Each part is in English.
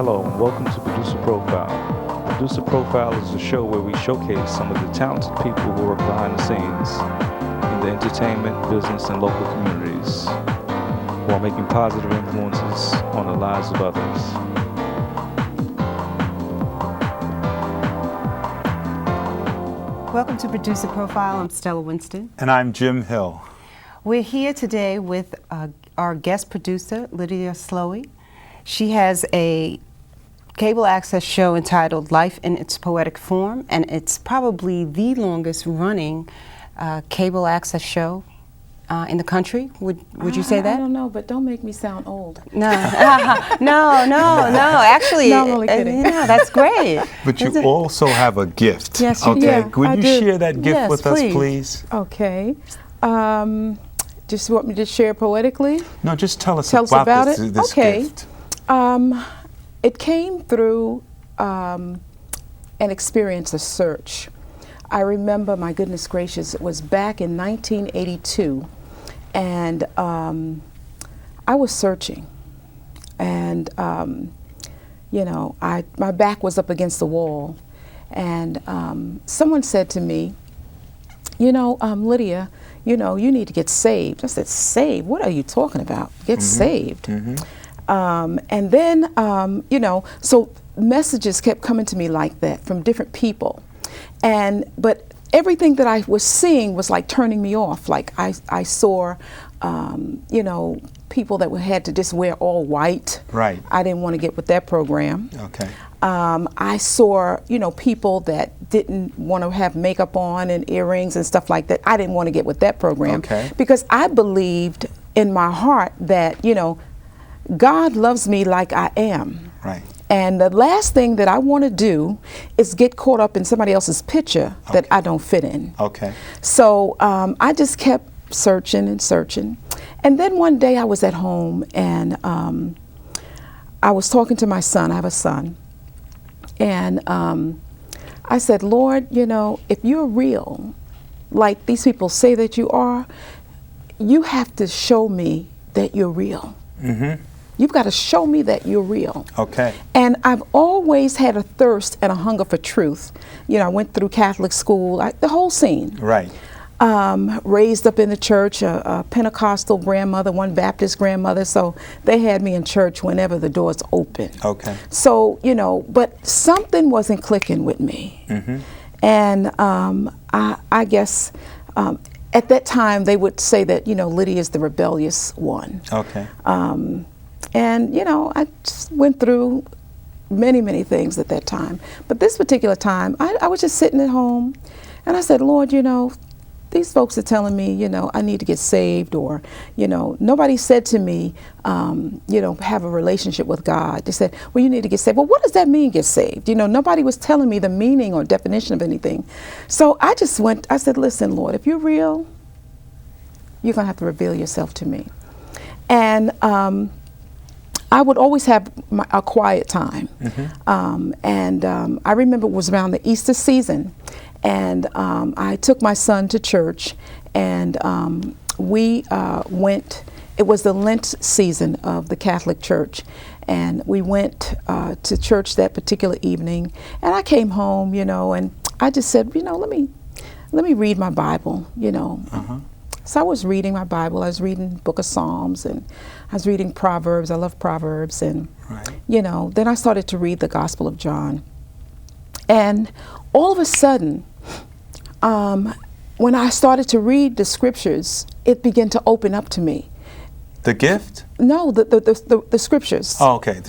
Hello and welcome to Producer Profile. Producer Profile is a show where we showcase some of the talented people who work behind the scenes in the entertainment, business, and local communities while making positive influences on the lives of others. Welcome to Producer Profile. I'm Stella Winston. And I'm Jim Hill. We're here today with our guest producer, Lydia Sloley. She has a cable access show entitled Life in its Poetic Form, and it's probably the longest running cable access show in the country. Would you say that? I don't know, but don't make me sound old. No, no. Actually, no, I'm only kidding. That's great. But you also have a gift. Yes, you okay. do. Yeah, Would you do. share that gift Yes, with us, please? Okay. Just want me to share poetically? No, just tell us about this it. this Okay. gift. It came through an experience, a search. I remember, my goodness gracious, it was back in 1982, and I was searching, and my back was up against the wall, and someone said to me, Lydia, you need to get saved. I said, saved? What are you talking about? Get saved. And then, so messages kept coming to me like that from different people. But everything that I was seeing was like turning me off. Like I saw, people that had to just wear all white. Right. I didn't want to get with that program. Okay. I saw, people that didn't want to have makeup on and earrings and stuff like that. I didn't want to get with that program. Okay. Because I believed in my heart that, God loves me like I am. Right. And the last thing that I want to do is get caught up in somebody else's picture that I don't fit in. Okay. So I just kept searching and searching. And then one day I was at home, and I was talking to my son. I have a son. And I said, Lord, if you're real, like these people say that you are, you have to show me that you're real. Mm-hmm. You've got to show me that you're real. Okay. And I've always had a thirst and a hunger for truth. I went through Catholic school, the whole scene. Right. Raised up in the church, a Pentecostal grandmother, one Baptist grandmother, so they had me in church whenever the doors open. Okay. So, but something wasn't clicking with me. Mm-hmm. And I guess at that time they would say that, Lydia is the rebellious one. Okay. And, I just went through many, many things at that time. But this particular time, I was just sitting at home, and I said, Lord, these folks are telling me, I need to get saved, or, nobody said to me, have a relationship with God. They said, well, you need to get saved. Well, what does that mean, get saved? Nobody was telling me the meaning or definition of anything. So I said, listen, Lord, if you're real, you're going to have to reveal yourself to me. And I would always have a quiet time. Mm-hmm. I remember it was around the Easter season, and I took my son to church, and we went. It was the Lent season of the Catholic Church, and we went to church that particular evening. And I came home, and I just said, let me read my Bible, Uh-huh. So I was reading my Bible. I was reading Book of Psalms, and I was reading Proverbs. I love Proverbs. And, right. Then I started to read the Gospel of John. And all of a sudden, when I started to read the scriptures, it began to open up to me. The gift? No, the scriptures. Oh, okay.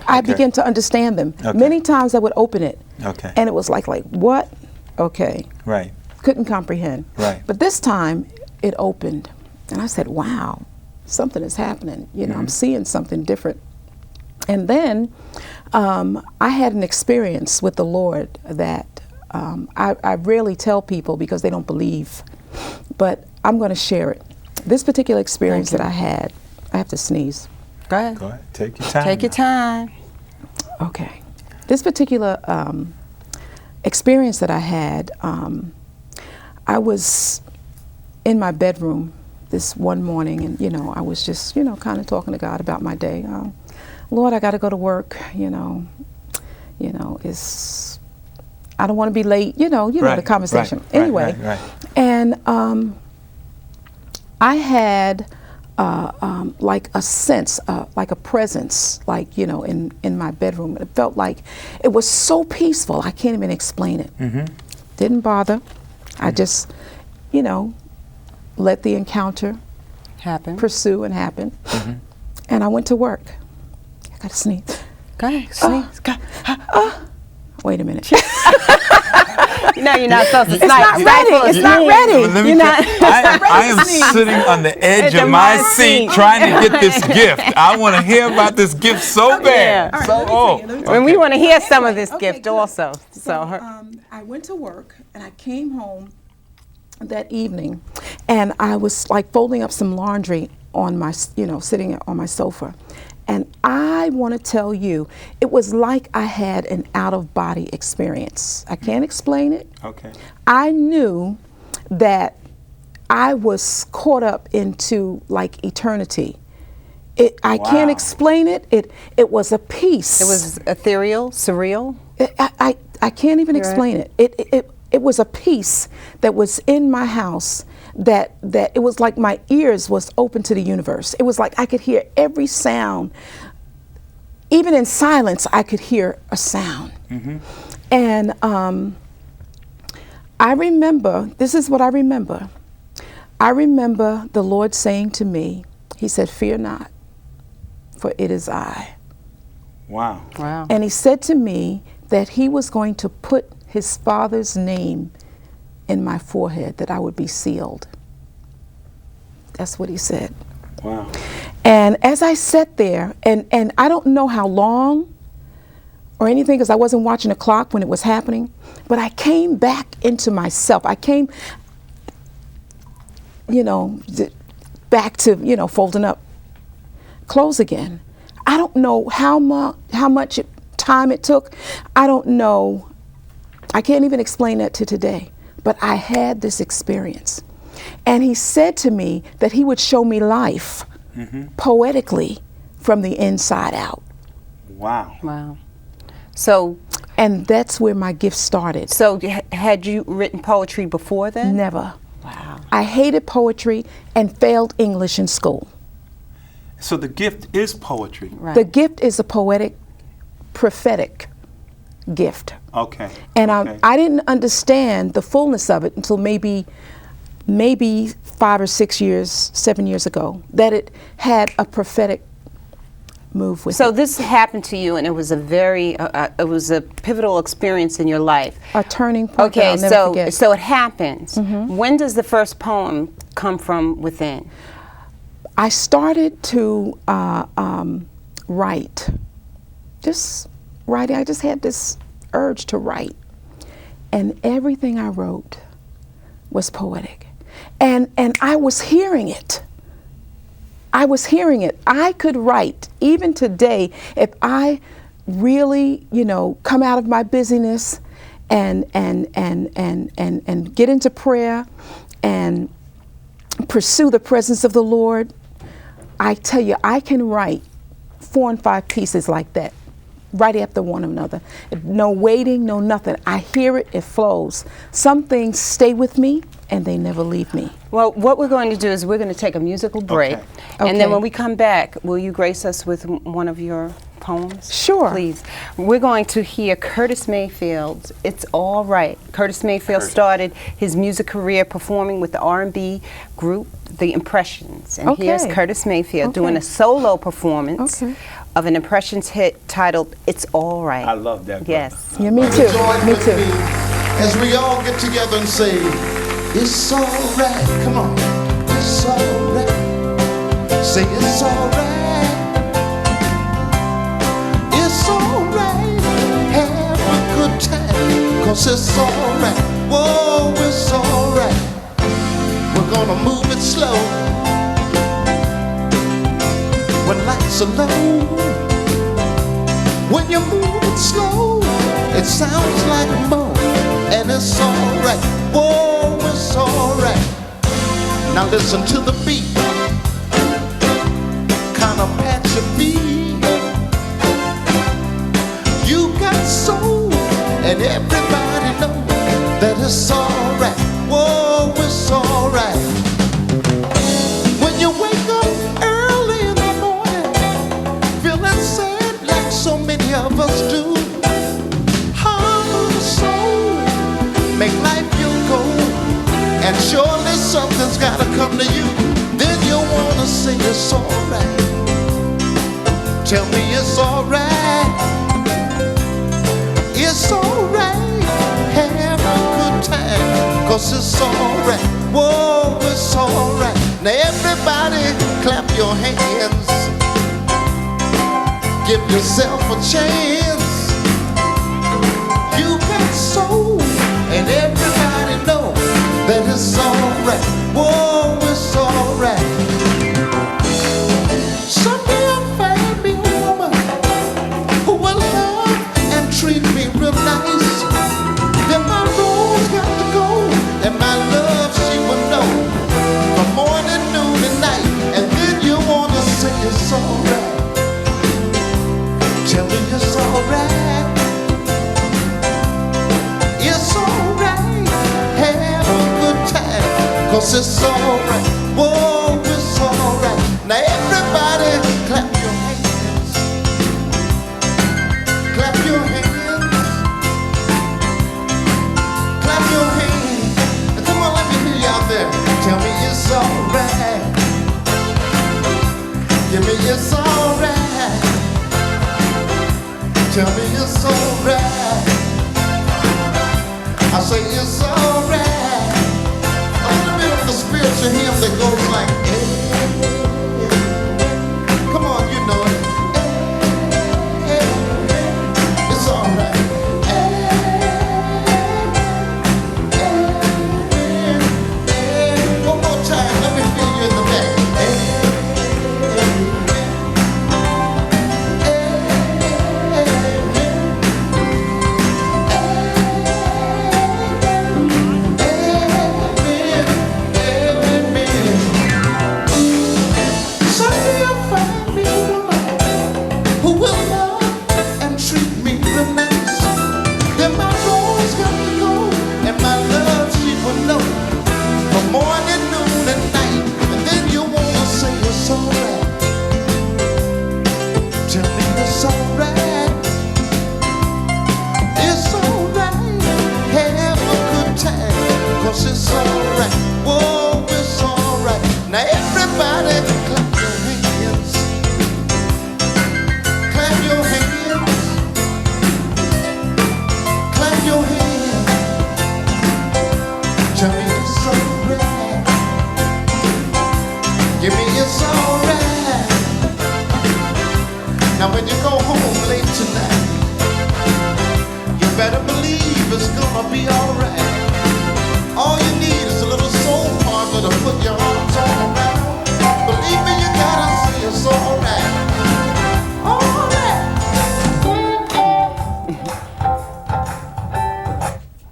I began to understand them. Okay. Many times I would open it. Okay. And it was like, what? Okay. Right. Couldn't comprehend. Right. But this time, it opened, and I said, wow, something is happening. Mm-hmm. I'm seeing something different. And then I had an experience with the Lord that I rarely tell people because they don't believe, but I'm going to share it. This particular experience that I had, I have to sneeze. Go ahead. Go ahead. Take your time. Take your time. Okay. This particular experience that I had, I was in my bedroom this one morning, and I was just kind of talking to God about my day. Lord, I got to go to work, it's, I don't want to be late, the conversation. Right, anyway, right. And I had like a sense, like a presence, like, in my bedroom. It felt like it was so peaceful, I can't even explain it. Didn't bother. I just, let the encounter pursue and happen. And I went to work. I got to sneeze. Go ahead, sneeze. Wait a minute. No, you're not supposed to sneeze. It's not ready. It's not ready. I am sitting on the edge of my seat trying to get this gift. I want to hear about this gift so bad. Yeah. And we want to hear some of this gift also. So I went to work and I came home that evening, and I was like folding up some laundry on my, sitting on my sofa. And I want to tell you, it was like I had an out-of-body experience. I can't explain it. Okay. I knew that I was caught up into like eternity. I can't explain it. It was a peace. it was ethereal, surreal. I can't even explain it. It was a peace that was in my house that it was like my ears was open to the universe. It was like I could hear every sound. Even in silence, I could hear a sound. And I remember, this is what I remember. I remember the Lord saying to me, he said, "Fear not, for it is I." Wow. Wow. And he said to me that he was going to put his Father's name in my forehead, that I would be sealed. That's what he said. Wow. And as I sat there, and I don't know how long or anything, because I wasn't watching the clock when it was happening, but I came back into myself. I came, back to, folding up clothes again. I don't know how much time it took. I don't know. I can't even explain that to today. But I had this experience. And he said to me that he would show me life poetically from the inside out. Wow. Wow. So, and that's where my gift started. So had you written poetry before then? Never. Wow. I hated poetry and failed English in school. So the gift is poetry. Right. The gift is a poetic, prophetic gift. Okay. And okay. I didn't understand the fullness of it until maybe 5 or 6 years, 7 years ago, that it had a prophetic move with So it. this happened to you, and it was a very, it was a pivotal experience in your life. A turning point that Okay, I'll never forget. so it happens. When does the first poem come from within? I started to write, just writing. I just had this urge to write, and everything I wrote was poetic, and I was hearing it. I was hearing it. I could write even today if I really, come out of my busyness and get into prayer and pursue the presence of the Lord. I tell you, I can write 4 and 5 pieces like that, right after one another. No waiting, no nothing. I hear it, it flows. Some things stay with me and they never leave me. Well, what we're going to do is we're going to take a musical break. Okay. And then Okay. when we come back, will you grace us with one of your poems? Sure. Please. We're going to hear Curtis Mayfield's It's All Right. Curtis Mayfield started his music career performing with the R&B group The Impressions. And Okay. here's Curtis Mayfield doing a solo performance of an Impressions hit titled It's All Right. I love that. Yes. Yeah, me too. Join Me with too. me as we all get together and say, it's all right. Come on. It's all right. Say it's all right. It's all right. Have a good time. 'Cause it's all right. Whoa, it's all right. We're gonna move it slow. When lights are low. When you move it slow, it sounds like a moan. And it's all right. Whoa, it's all right. Now listen to the beat. Kind of pat your feet. road's gotta come to you, then you'll wanna say it's alright. Tell me it's alright. It's alright. Have a good time, 'cause it's alright. Whoa, it's alright. Now everybody clap your hands. Give yourself a chance. You got soul, and everybody know that it's alright. Whoa, it's alright. Someday I'll find me a woman who will love and treat me real nice. Then my road's got to go, and my love she will know from morning, noon, and night. And then you wanna say it's alright. Tell me it's alright. It's alright. Have a good time, 'cause it's alright. Whoa, it's alright. Now everybody clap your hands. Clap your hands. Clap your hands. And come on, let me hear you out there. Tell me it's alright. Give me it's alright. Tell me it's alright. I say it's alright. A little bit of the spiritual hymn that goes like, hey. Come on, you know it. Hey, hey, it's alright. Hey, hey, hey. One more time, let me feel you in the back. Hey,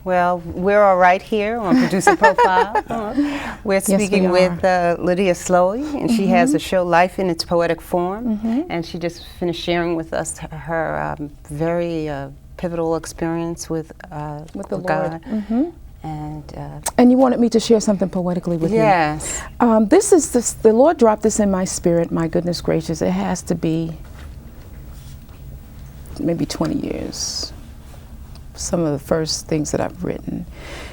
Well, we're all right here on Producer Profile. We're speaking with Lydia Sloley, and she has a show, Life in Its Poetic Form, and she just finished sharing with us her very pivotal experience with the God. Lord. And you wanted me to share something poetically with you. Yes. The Lord dropped this in my spirit. My goodness gracious, it has to be maybe 20 years. Some of the first things that I've written.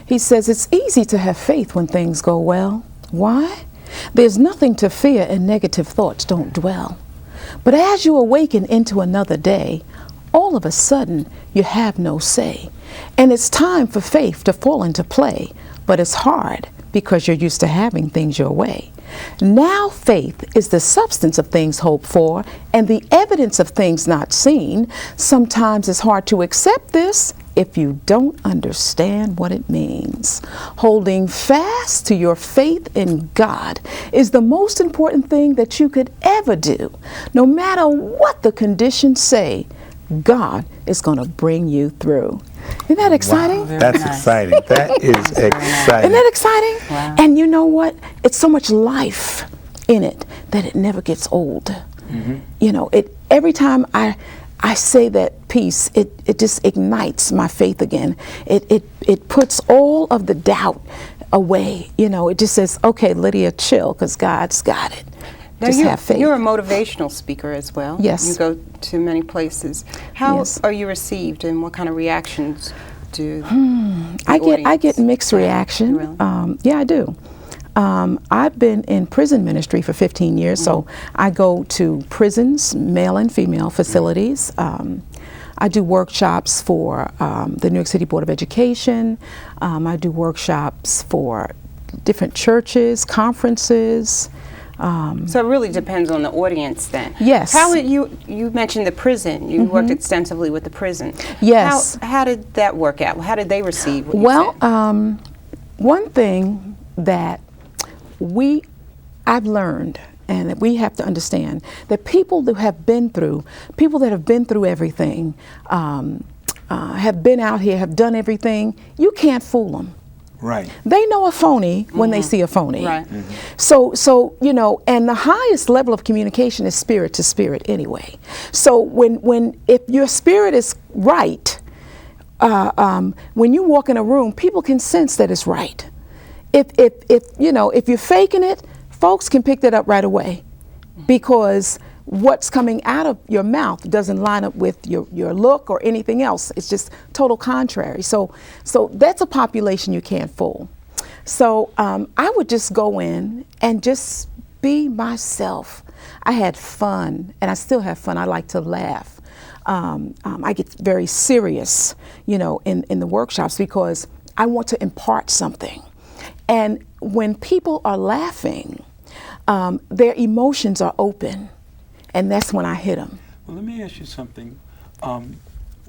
He says, it's easy to have faith when things go well. Why? There's nothing to fear and negative thoughts don't dwell. But as you awaken into another day, all of a sudden you have no say. And it's time for faith to fall into play. But it's hard because you're used to having things your way. Now faith is the substance of things hoped for and the evidence of things not seen. Sometimes it's hard to accept this if you don't understand what it means. Holding fast to your faith in God is the most important thing that you could ever do. No matter what the conditions say, God is going to bring you through. Isn't that exciting? Wow, that's exciting. That is exciting. Isn't that exciting? Wow. And you know what? It's so much life in it that it never gets old. You know, every time I say that piece, it just ignites my faith again. It puts all of the doubt away. You know, it just says, okay, Lydia, chill, because God's got it. Now Just have faith. You're a motivational speaker as well. Yes. You go to many places. How Yes. are you received, and what kind of reactions do I get mixed reaction. Really? Yeah, I do. I've been in prison ministry for 15 years, so I go to prisons, male and female facilities. I do workshops for the New York City Board of Education. I do workshops for different churches, conferences. So it really depends on the audience then. Yes. How would you mentioned the prison. You worked extensively with the prison. Yes. How did that work out? How did they receive what you Well, said? one thing that I've learned and that we have to understand that people that have been through everything, have been out here, have done everything, you can't fool them. Right. They know a phony when they see a phony. Right. So you know, and the highest level of communication is spirit to spirit anyway. So if your spirit is right, when you walk in a room, people can sense that it's right. If you're faking it, folks can pick that up right away, because what's coming out of your mouth doesn't line up with your look or anything else. It's just total contrary. So that's a population you can't fool. So I would just go in and just be myself. I had fun, and I still have fun. I like to laugh. I get very serious, in the workshops, because I want to impart something. And when people are laughing, their emotions are open. And that's when I hit them. Well, let me ask you something.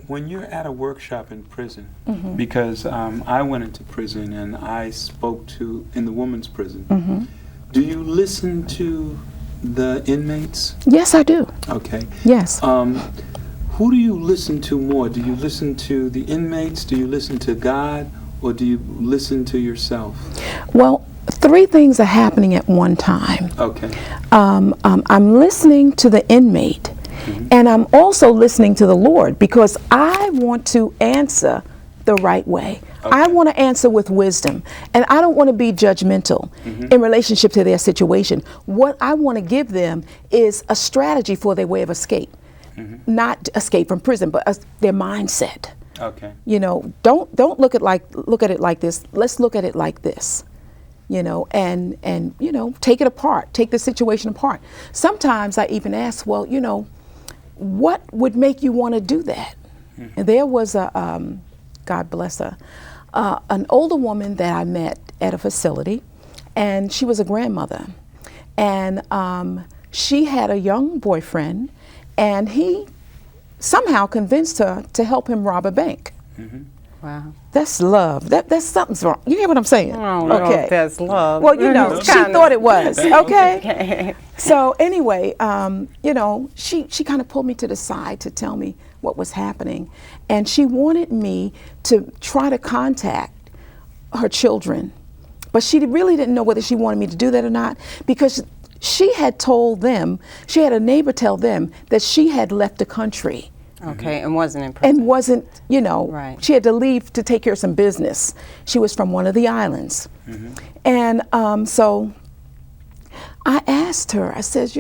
When you're at a workshop in prison, because I went into prison and I spoke in the women's prison, do you listen to the inmates? Yes, I do. Okay. Yes. Who do you listen to more? Do you listen to the inmates? Do you listen to God? Or do you listen to yourself? Well, three things are happening at one time. Okay. I'm listening to the inmate, and I'm also listening to the Lord, because I want to answer the right way. Okay. I want to answer with wisdom, and I don't want to be judgmental in relationship to their situation. What I want to give them is a strategy for their way of escape, not escape from prison, but their mindset. Okay. Don't look at it like this. Let's look at it like this. And take it apart, take the situation apart. Sometimes I even ask, well, what would make you want to do that? And there was God bless her, an older woman that I met at a facility, and she was a grandmother. And she had a young boyfriend, and he somehow convinced her to help him rob a bank. Wow. That's love. That's something's wrong. You hear what I'm saying? I don't know if that's love. Well, she thought it was. Okay. So anyway, she kind of pulled me to the side to tell me what was happening, and she wanted me to try to contact her children, but she really didn't know whether she wanted me to do that or not, because she had told them, she had a neighbor tell them that she had left the country. Okay, and wasn't in prison. And wasn't, right. She had to leave to take care of some business. She was from one of the islands. And so I asked her, I said,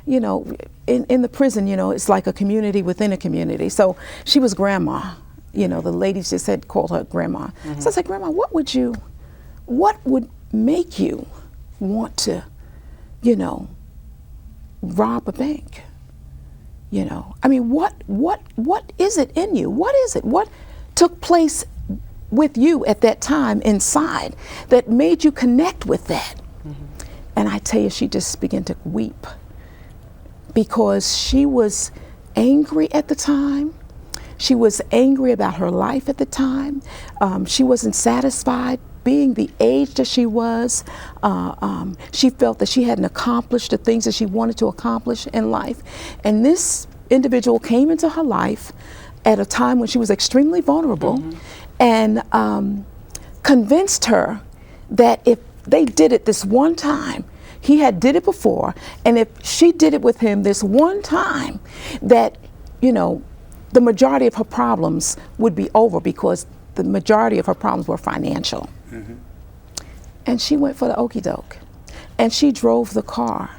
in the prison, it's like a community within a community. So she was grandma, the ladies just had called her grandma. So I said, Grandma, what would make you want to, rob a bank? What is it in you? What is it? What took place with you at that time inside that made you connect with that? And I tell you, she just began to weep, because she was angry at the time. She was angry about her life at the time. She wasn't satisfied being the age that she was. She felt that she hadn't accomplished the things that she wanted to accomplish in life. And this individual came into her life at a time when she was extremely vulnerable, and convinced her that if they did it this one time, he had did it before, and if she did it with him this one time, that, the majority of her problems would be over, because the majority of her problems were financial. And she went for the okie doke, and she drove the car,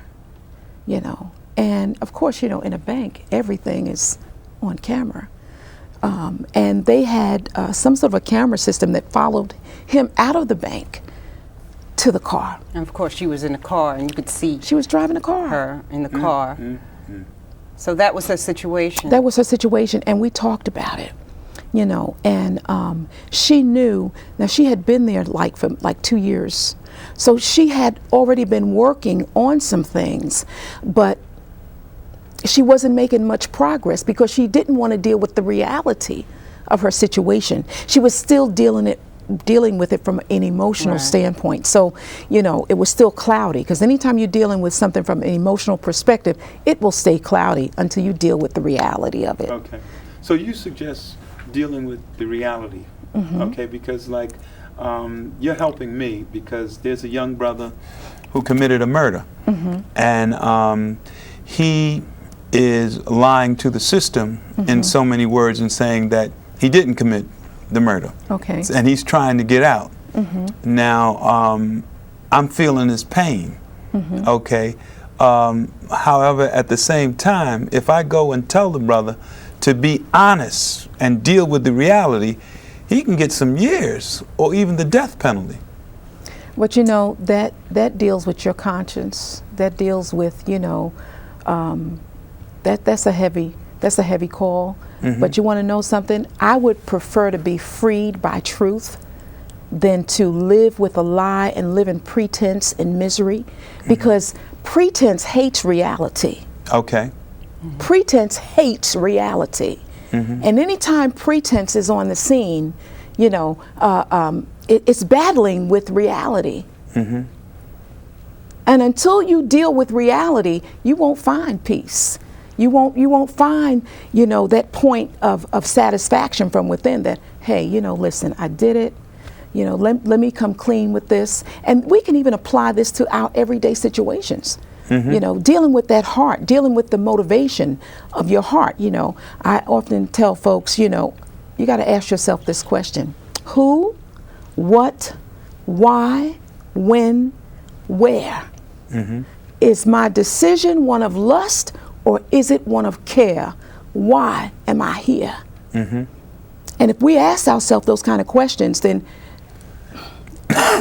and of course, in a bank, everything is on camera. And they had some sort of a camera system that followed him out of the bank to the car. And of course, she was in the car, and you could see She was driving the car. her in the car. So that was her situation. That was her situation, and we talked about it, you know. And she knew. Now she had been there for 2 years, so she had already been working on some things, but she wasn't making much progress because she didn't want to deal with the reality of her situation. She was still dealing with it from an emotional standpoint. So, you know, it was still cloudy, because anytime you're dealing with something from an emotional perspective, it will stay cloudy until you deal with the reality of it. Okay. So you suggest dealing with the reality, okay, because like you're helping me, because there's a young brother who committed a murder, and he is lying to the system in so many words and saying that he didn't commit the murder. Okay. And he's trying to get out. Now, I'm feeling his pain, okay? However, at the same time, if I go and tell the brother to be honest and deal with the reality, he can get some years or even the death penalty. But you know, that deals with your conscience. That deals with, you know, that's a heavy call. But you want to know something? I would prefer to be freed by truth than to live with a lie and live in pretense and misery, because pretense hates reality. Okay. Pretense hates reality. And anytime pretense is on the scene, you know, it's battling with reality. And until you deal with reality, you won't find peace. You won't find, you know, that point of satisfaction from within, that, hey, you know, listen, I did it. You know, let me come clean with this. And we can even apply this to our everyday situations. You know, dealing with that heart, dealing with the motivation of your heart. You know, I often tell folks, you know, you got to ask yourself this question: who, what, why, when, where? Is my decision one of lust, or is it one of care? Why am I here? And if we ask ourselves those kind of questions, then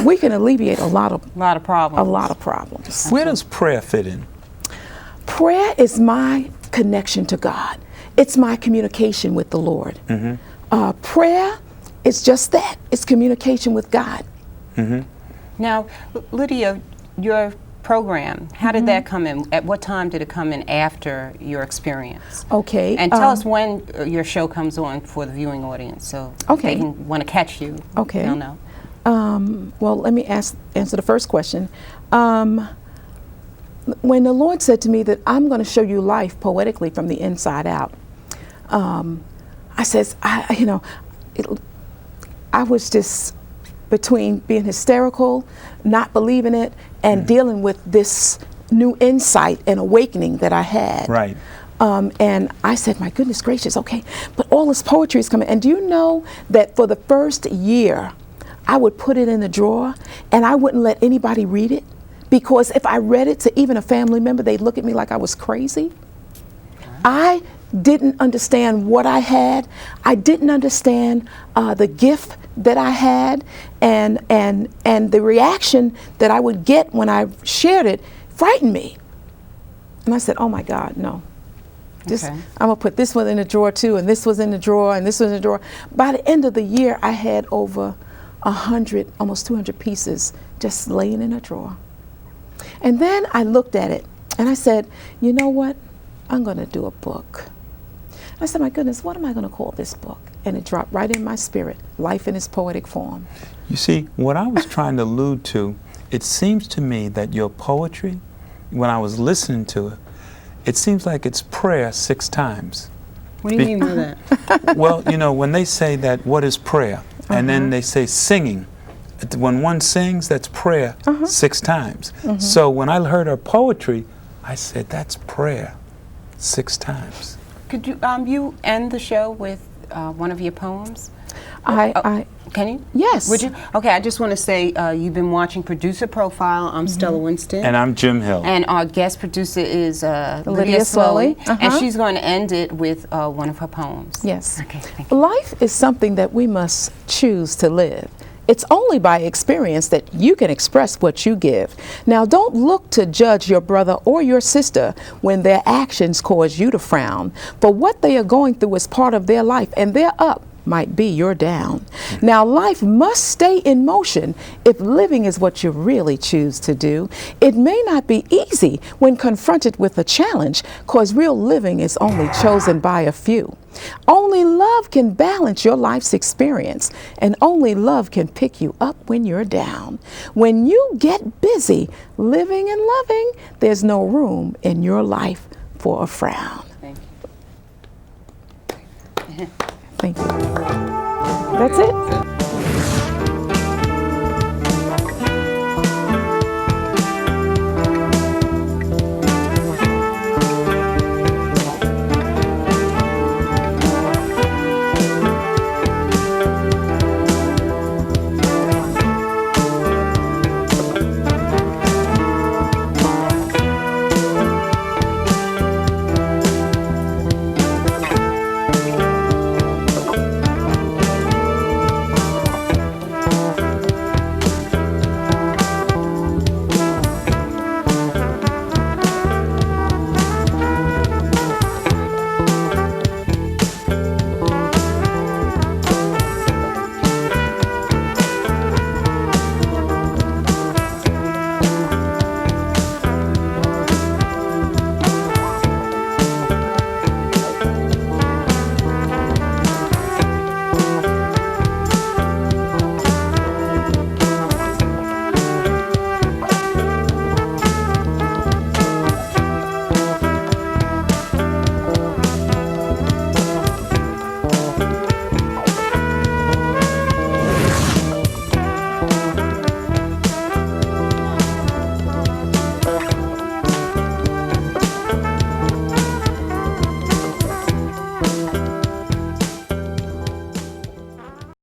we can alleviate a lot of problems. Where does prayer fit in? Prayer is my connection to God. It's my communication with the Lord. Prayer is just that. It's communication with God. Now, Lydia, your program, how did that come in? At what time did it come in after your experience? Okay. And tell us when your show comes on for the viewing audience, so Okay. they can want to catch you. Okay. They'll know. Well, let me answer the first question. When the Lord said to me that I'm going to show you life poetically from the inside out, I says, I was just between being hysterical, not believing it, and dealing with this new insight and awakening that I had. Right. And I said, my goodness gracious, okay, but all this poetry is coming. And do you know that for the first year, I would put it in the drawer and I wouldn't let anybody read it, because if I read it to even a family member, they'd look at me like I was crazy. I didn't understand what I had. I didn't understand the gift that I had, and the reaction that I would get when I shared it frightened me. And I said, oh my God, no. I'm gonna put this one in the drawer too, and this was in the drawer, and this was in the drawer. By the end of the year, I had over 100, almost 200 pieces just laying in a drawer. And then I looked at it and I said, you know what? I'm gonna do a book. I said, my goodness, what am I gonna call this book? And it dropped right in my spirit, Life in its Poetic Form. You see, what I was trying to allude to, it seems to me that your poetry, when I was listening to it, it seems like it's prayer 6 times. What do you mean by that? Well, you know, when they say that, what is prayer? And then they say singing. When one sings, that's prayer 6 times. So when I heard her poetry, I said, that's prayer 6 times. Could you end the show with one of your poems? Can you? Yes. Would you? Okay, I just want to say you've been watching Producer Profile. I'm Stella Winston. And I'm Jim Hill. And our guest producer is Lydia Sloley. And she's going to end it with one of her poems. Yes. Okay, thank you. Life is something that we must choose to live. It's only by experience that you can express what you give. Now, don't look to judge your brother or your sister when their actions cause you to frown, for what they are going through is part of their life, and their up might be your down. Now, life must stay in motion if living is what you really choose to do. It may not be easy when confronted with a challenge, cause real living is only chosen by a few. Only love can balance your life's experience, and only love can pick you up when you're down. When you get busy living and loving, there's no room in your life for a frown. Thank you. Thank you. That's it.